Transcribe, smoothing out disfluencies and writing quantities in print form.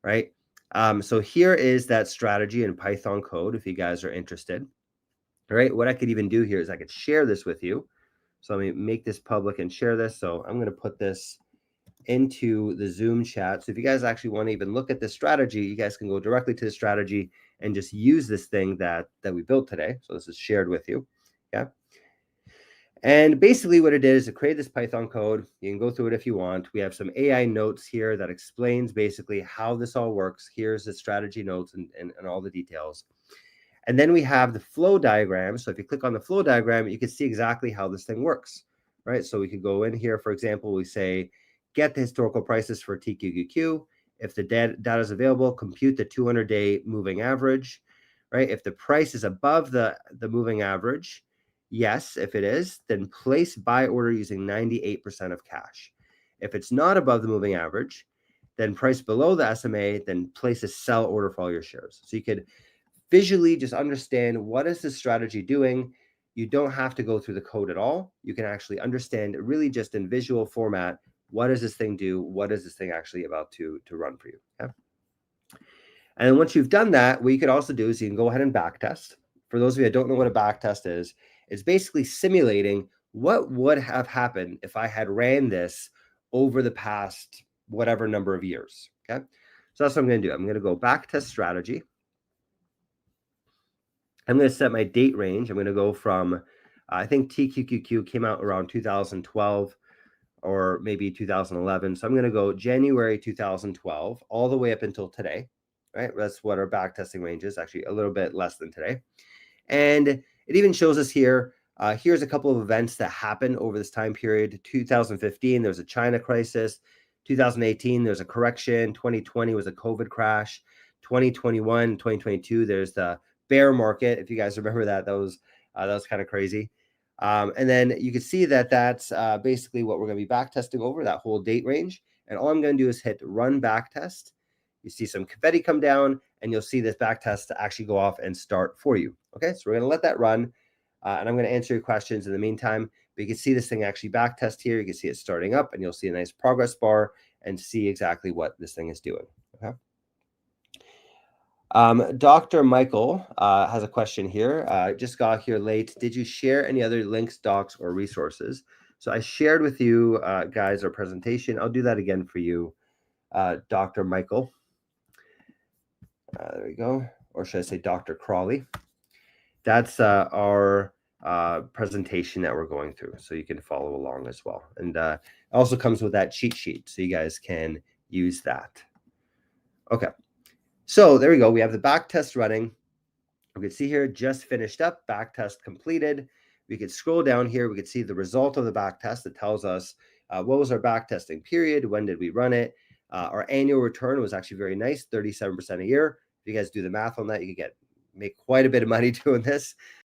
right? So here is that strategy in Python code if you guys are interested. All right, what I could even do here is I could share this with you. So let me make this public and share this. So I'm going to put this into the Zoom chat. So if you guys actually want to even look at this strategy, you guys can go directly to the strategy and just use this thing that we built today. So this is shared with you. Yeah. And basically what it did is it created this Python code. You can go through it if you want. We have some AI notes here that explains basically how this all works. Here's the strategy notes and all the details. And then we have the flow diagram. So if you click on the flow diagram, you can see exactly how this thing works, right? So we could go in here, for example, we say, get the historical prices for TQQQ. If the data is available, compute the 200-day moving average, right? If the price is above the moving average, yes, if it is, then place buy order using 98% of cash. If it's not above the moving average, then price below the SMA, then place a sell order for all your shares. So you could visually just understand what is this strategy doing. You don't have to go through the code at all. You can actually understand really just in visual format, what does this thing do? What is this thing actually about to run for you? Okay? And then once you've done that, what you could also do is you can go ahead and backtest. For those of you that don't know what a backtest is, it's basically simulating what would have happened if I had ran this over the past whatever number of years. Okay, so that's what I'm going to do. I'm going to go backtest strategy. I'm going to set my date range. I'm going to go from, I think TQQQ came out around 2012 or maybe 2011. So I'm going to go January 2012 all the way up until today, right? That's what our backtesting range is, actually a little bit less than today. And it even shows us here, here's a couple of events that happened over this time period. 2015, there was a China crisis. 2018, there's a correction. 2020 was a COVID crash. 2021, 2022, there's the bear market. If you guys remember that, that was kind of crazy. And then you can see that that's basically what we're going to be backtesting over, that whole date range. And all I'm going to do is hit run backtest. You see some confetti come down, and you'll see this backtest to actually go off and start for you. Okay, so we're going to let that run, and I'm going to answer your questions in the meantime. But you can see this thing actually backtest here. You can see it starting up, and you'll see a nice progress bar and see exactly what this thing is doing. Okay. Dr. Michael has a question here. Just got here late. Did you share any other links, docs, or resources? So I shared with you guys our presentation. I'll do that again for you, Dr. Michael. There we go. Or should I say Dr. Crawley? That's our presentation that we're going through. So you can follow along as well. And it also comes with that cheat sheet. So you guys can use that. Okay. So there we go. We have the backtest running. We can see here, just finished up, backtest completed. We could scroll down here. We could see the result of the backtest that tells us what was our backtesting period, when did we run it. Our annual return was actually very nice, 37% a year. If you guys do the math on that, you could make quite a bit of money doing this.